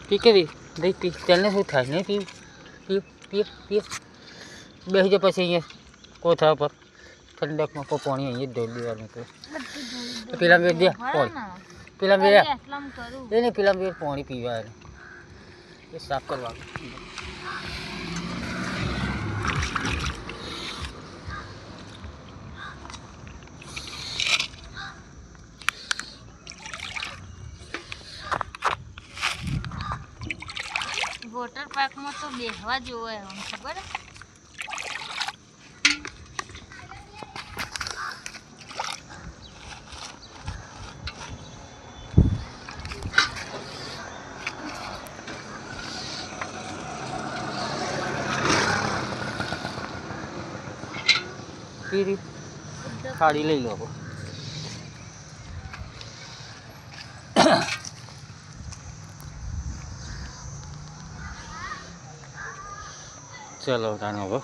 પી કેવી દઈ પી તેને શું થાય નહીં પીવું પીવ પીવ પીવ બેસી જાય પછી અહીંયા કોથળા પર ઠંડકમાં પાણી અહીંયા જ ધોઈ દેવાનું પેલા બે દે પાણી પેલા બે એને પેલા બે પાણી પીવા એ સાફ કરવાનું વોટર પાર્કમાં તો બેસવા જોવે ખબર પીરી થાળી લઈ લો ચલો તાને હવે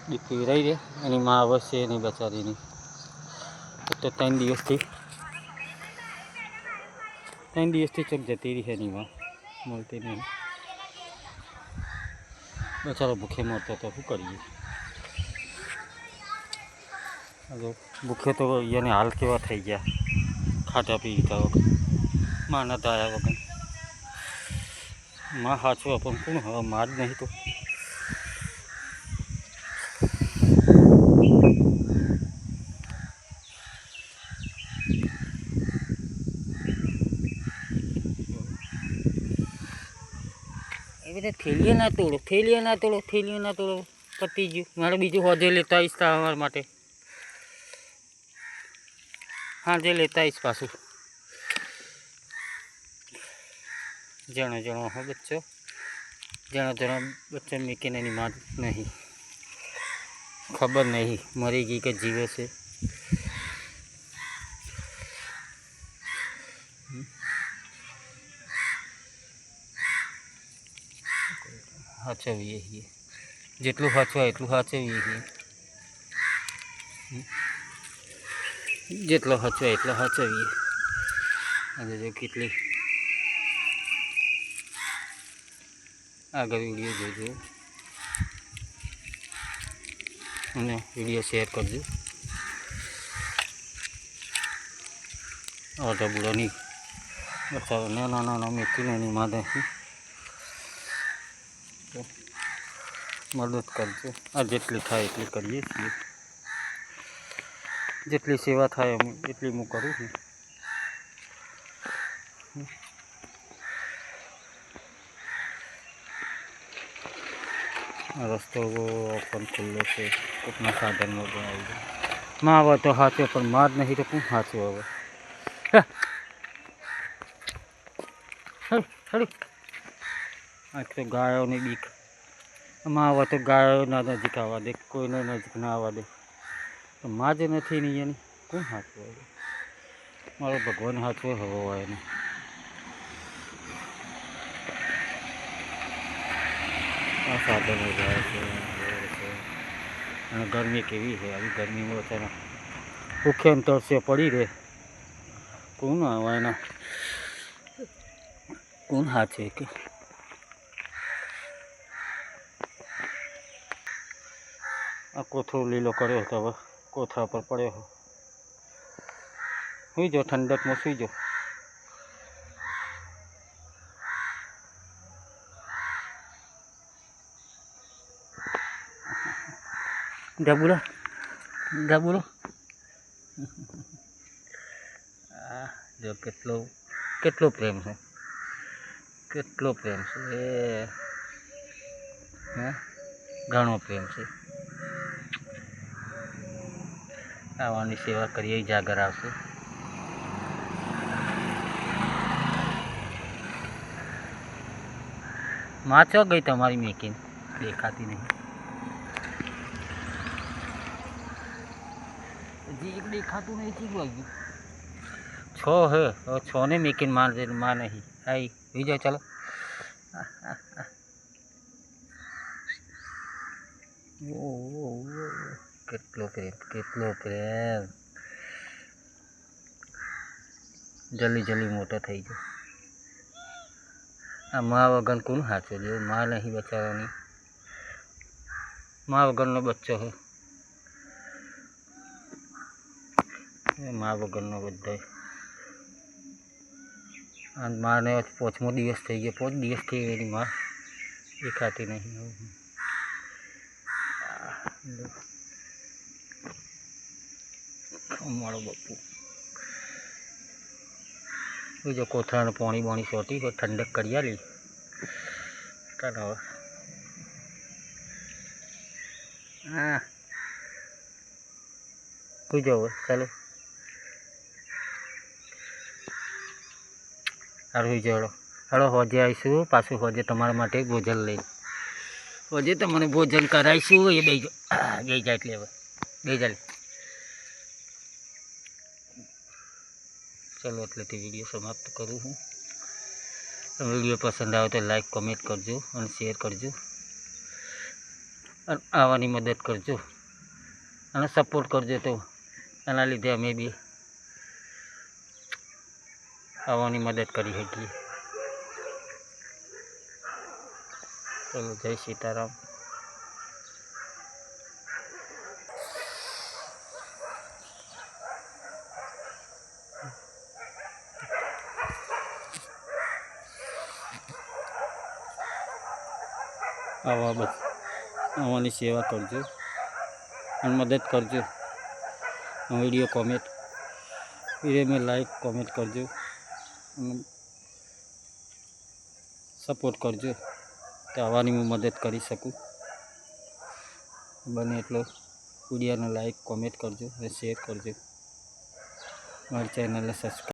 દીકરી રહી રહે એની માં અવશ્ય એની બચારીની તો 3 દિવસથી ચક જતી રહી એની માં મળતી નહીં બચારો ભૂખે મરતો તો શું કરીએ હવે ભૂખે તો એને હાલ કેવા થઈ ગયા ખાટા પીતા વગર માં નતા આવ્યા વગર માં સાચવા પણ કોણ હવે માં જ નહીં તો એવી રીતે થેલીએ ના તોડો પતી ગયું મારે બીજું હોજે લેતા આવીશ તમારા માટે હાજે લેતા આવીશ પાછું જણો હો બચ્ચો જણો બચ્ચો મૂકીને એની માં નહીં ખબર નહીં મરી ગઈ કે જીવે છે સાચવીએ છીએ જેટલું સાચવાય એટલું સાચવીએ છીએ જેટલો સાચવાય એટલો સાચવીએ અને જો કેટલી આગળ વિડીયો જોજો અને વિડીયો શેર કરજો અડધા બુડાની બચાવો નાના મેથી એની માદે મદદ કરજો આ જેટલી થાય એટલી કરીએ છીએ જેટલી સેવા થાય એટલી હું કરું છું રસ્તો પણ ખુલ્લો છે કોઈકના સાધનમાં પણ આવી જાય માં આવે તો સાચો પણ માં જ નહીં તો કોણ સાચું હવે આ તો ગાયોની બીક માં આવે તો ગાયો ના નજીક આવવા દે કોઈને નજીક ના આવવા દે તો માં જ નથી નહીં એની કોણ સાચું હવે મારો ભગવાન સાચું હવે હોય એને આ સાધનો જાય છે અને ગરમી કેવી છે આવી ગરમીમાં બચારા ભૂખે તરસે પડી રહે કોણ આવે એના કોણ સાચે કે આ કોથળો લીલો કર્યો હતો હવે કોથળા પર પડ્યો સુઈ જાઓ ઠંડકમાં સુઈ જાઓ જાબુલો જો કેટલો પ્રેમ છે હે ઘણો પ્રેમ છે આવવાની સેવા કરીએ જાગર આવશે માં ચો ગઈ તમારી મેકીને દેખાતી નહીં હજી એક દેખાતું નહીં ચીક વાગ્યું છો હે છો ને મેકીને માં નહીં આઈ હોઈ જાઓ ચાલો કેટલો પ્રેમ જલ્દી મોટો થઈ જાય આ મા વગર કોણ સાચો જો મા નહીં બચાવવાની, મા વગરનો બચ્ચો છે એ મા વગરનો બધા. અને માને 5મો દિવસ થઈ ગયો, 5 દિવસથી એની મા દેખાતી નહીં. મારો બાપુ બીજો કોથળાનું પાણી બાણી સોટી કોઈ ઠંડક કરી આલી ચાલો હવે. હા સુઈ જાઓ હવે ચાલો. સારું સુઈ જાઓ. હાલો હોજે આવીશું પાછું, હોજે તમારા માટે ભોજન લઈ, હોજે તમને ભોજન કરાવીશું. એ બે જાય એટલે હવે બે જાય. ચલો એટલેથી વિડીયો સમાપ્ત કરું હું. વિડીયો પસંદ આવે તો લાઈક કોમેન્ટ કરજો અને શેર કરજો અને આવવાની મદદ કરજો અને સપોર્ટ કરજો. તો એના લીધે અમે બી આવવાની મદદ કરી શકીએ. ચલો જય સીતારામ. આવા બસ આવવાની સેવા કરજો અને મદદ કરજો. વિડીયો કોમેન્ટ વિડીયોમાં લાઈક કોમેન્ટ કરજો અને સપોર્ટ કરજો તો આવવાની હું મદદ કરી શકું. બને એટલો વિડીયોને લાઈક કોમેન્ટ કરજો અને શેર કરજો. મારી ચેનલને સબસ્ક્રાઈબ